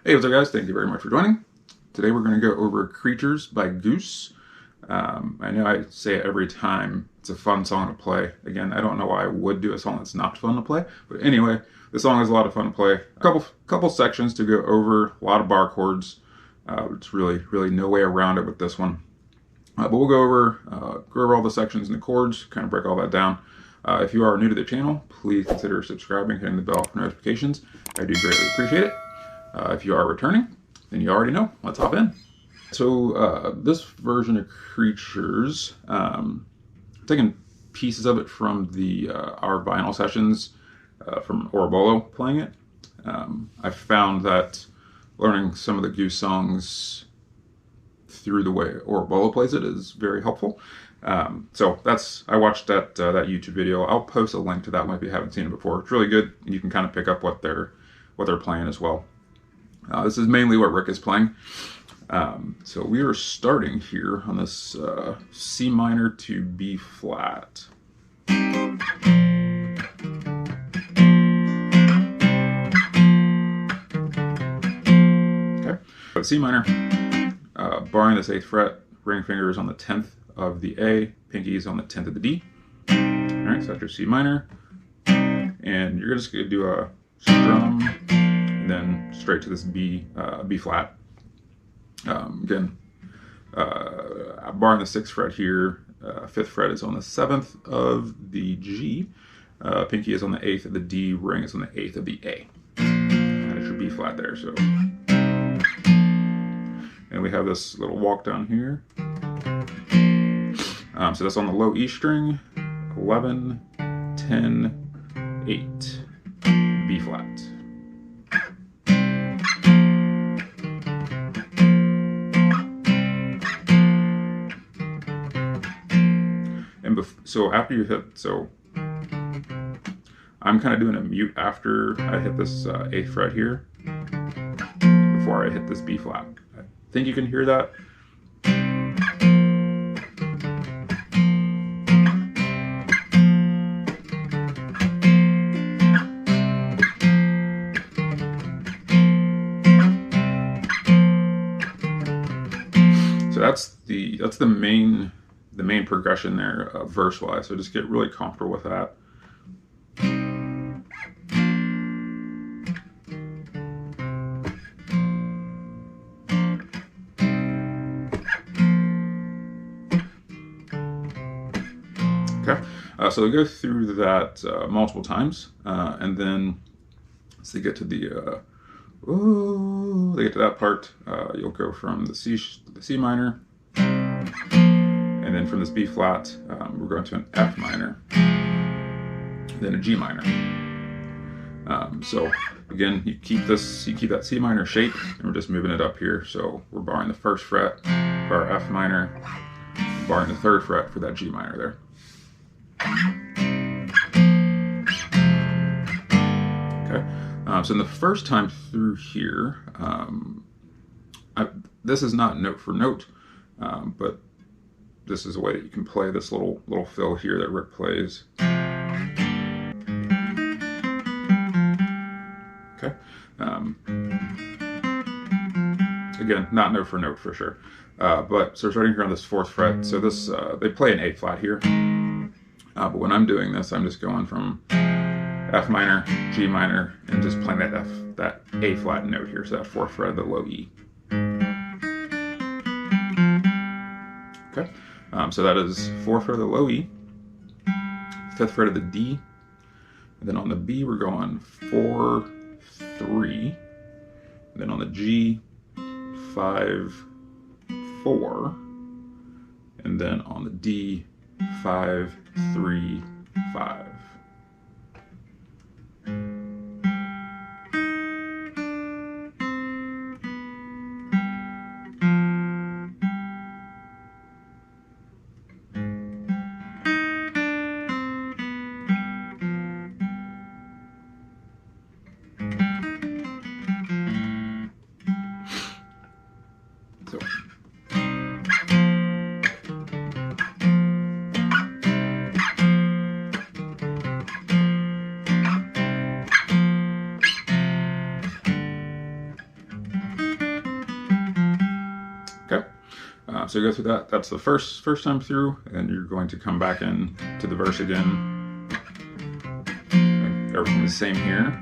Hey, what's up guys? Thank you very much for joining. Today we're going to go over Creatures by Goose. I know I say it every time. It's a fun song to play. Again, I don't know why I would do a song that's not fun to play. But anyway, the song is a lot of fun to play. A couple sections to go over, a lot of bar chords. It's really no way around it with this one. But we'll go over all the sections and the chords, kind of break all that down. If you are new to the channel, please consider subscribing, hitting the bell for notifications. I do greatly appreciate it. If you are returning, then you already know. Let's hop in. So this version of Creatures, taking pieces of it from our vinyl sessions from Orbolo playing it. I found that learning some of the Goose songs through the way Orbolo plays it is very helpful. So I watched that YouTube video. I'll post a link to that one if you haven't seen it before. It's really good, and you can kind of pick up what they're playing as well. This is mainly what Rick is playing. So we are starting here on this C minor to B flat. Okay, so C minor, barring this 8th fret, ring finger is on the 10th of the A, pinky is on the 10th of the D. All right, so that's your C minor, and you're just gonna do a strum, and then straight to this B flat. Again, barring the 6th fret here, 5th fret is on the 7th of the G, pinky is on the 8th of the D, ring is on the 8th of the A. That is your B flat there. So, and we have this little walk down here. So that's on the low E string, 11, 10, 8, B flat. So after you hit, I'm kind of doing a mute after I hit this 8th fret here, before I hit this B flat. I think you can hear that. So that's the main progression there, verse-wise. So just get really comfortable with that. Okay, so we go through that multiple times, and then as they get to that part, you'll go from the C minor. And then from this B flat, we're going to an F minor, then a G minor. So again, you keep that C minor shape, and we're just moving it up here. So we're barring the 1st fret for our F minor, barring the 3rd fret for that G minor there. Okay. So in the first time through here, this is not note for note, but this is a way that you can play this little fill here that Rick plays. Okay. Again, not note for note for sure. So we're starting here on this 4th fret. So this they play an A flat here. But when I'm doing this, I'm just going from F minor, G minor, and just playing that A flat note here. So that 4th fret of the low E. Okay. So that is 4th fret of the low E, 5th fret of the D, and then on the B we're going 4, 3, and then on the G, 5, 4, and then on the D, 5, 3, 5. So. So you go through that. That's the first time through, and you're going to come back in to the verse again. And everything is the same here.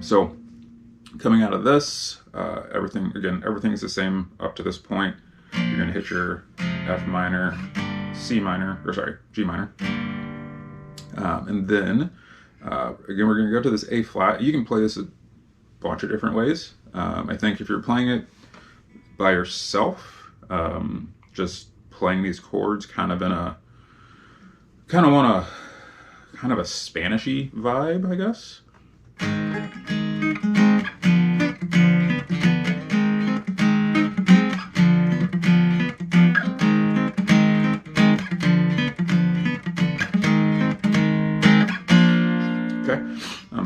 So coming out of this, everything's the same up to this point. You're going to hit your F minor, G minor, and then again we're going to go to this A flat. You can play this a bunch of different ways. I think if you're playing it by yourself, just playing these chords kind of a Spanishy vibe, I guess.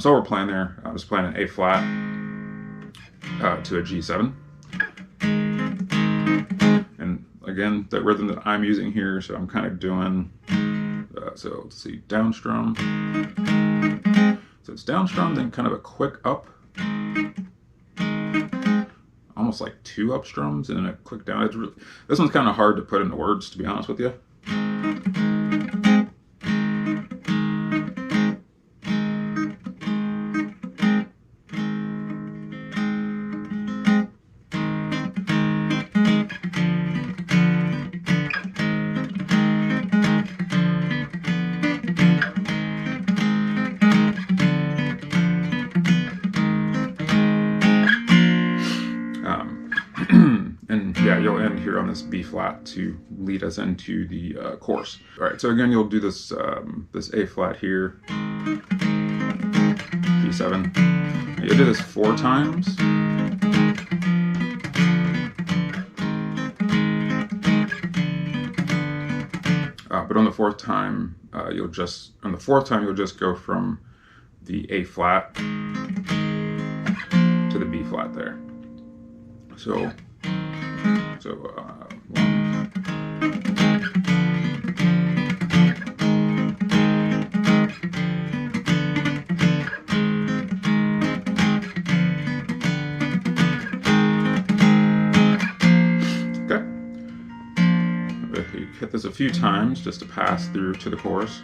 So we're playing there. I was playing an A flat to a G7. And again, the rhythm that I'm using here, so I'm kind of doing, so let's see, down strum. So it's down strum, then kind of a quick up. Almost like 2 up strums and then a quick down. This one's kind of hard to put into words, to be honest with you. And yeah, you'll end here on this B flat to lead us into the chorus. All right, so again, you'll do this this A flat here, G7. You'll do this 4 times. But on the fourth time, you'll just go from the A flat to the B flat there. So 1. Okay. You hit this a few times just to pass through to the chorus.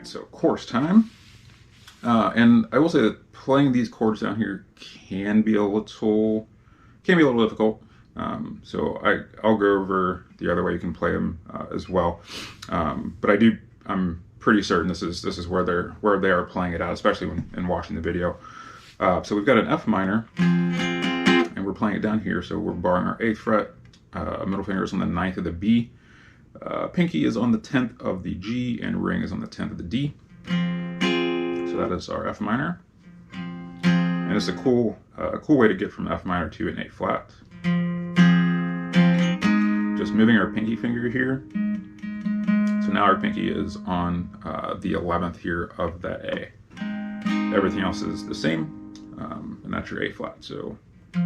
So chorus time, and I will say that playing these chords down here can be a little difficult. So I'll go over the other way you can play them as well. But I'm pretty certain this is where they are playing it out, especially when watching the video. So we've got an F minor, and we're playing it down here. So we're barring our 8th fret, middle finger is on the 9th of the B. Pinky is on the 10th of the G, and ring is on the 10th of the D. So that is our F minor. And it's a cool way to get from F minor to an A flat. Just moving our pinky finger here. So now our pinky is on the 11th here of that A. Everything else is the same, and that's your A flat. So sorry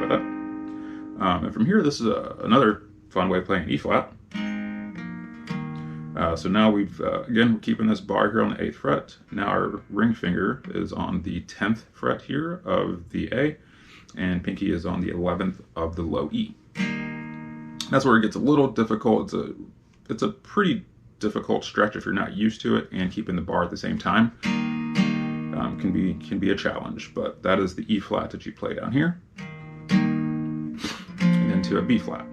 about that. And from here, this is another fun way of playing E flat. So now again, we're keeping this bar here on the 8th fret. Now our ring finger is on the 10th fret here of the A, and pinky is on the 11th of the low E. That's where it gets a little difficult. It's a pretty difficult stretch if you're not used to it, and keeping the bar at the same time can be a challenge. But that is the E flat that you play down here, and then to a B flat.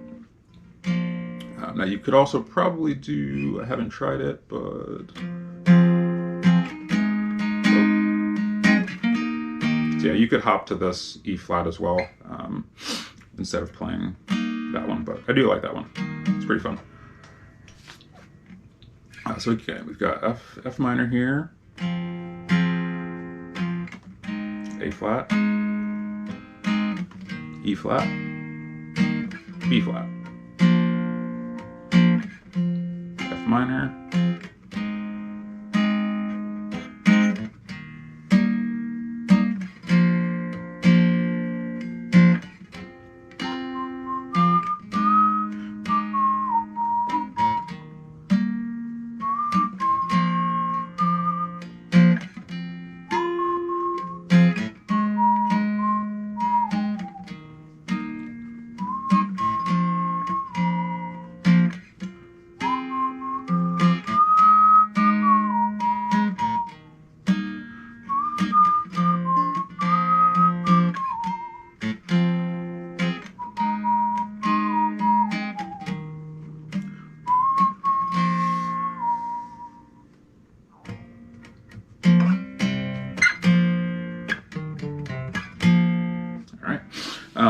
Now you could also probably do, I haven't tried it, but so yeah, you could hop to this E flat as well instead of playing that one, but I do like that one. It's pretty fun. So again, we've got F minor here, A flat, E flat, B flat, F minor,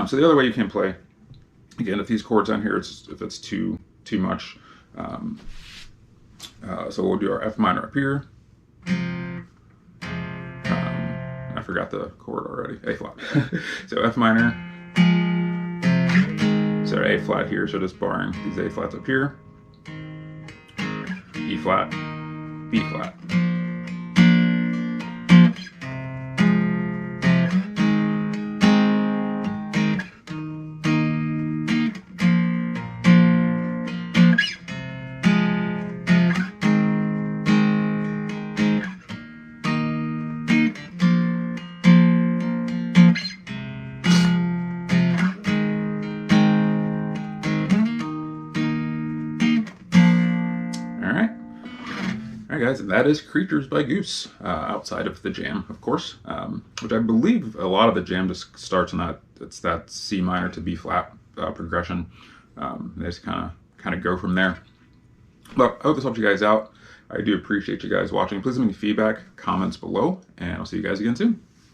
so the other way you can play, again, if these chords on here, if it's too much, so we'll do our F minor up here. I forgot the chord already, A flat. So F minor, so A flat here, so just barring these A flats up here. E flat, B flat. Alright guys, and that is Creatures by Goose, outside of the jam, of course, which I believe a lot of the jam just starts on it's that C minor to B flat progression. They just kind of go from there. But I hope this helped you guys out. I do appreciate you guys watching. Please leave me feedback, comments below, and I'll see you guys again soon.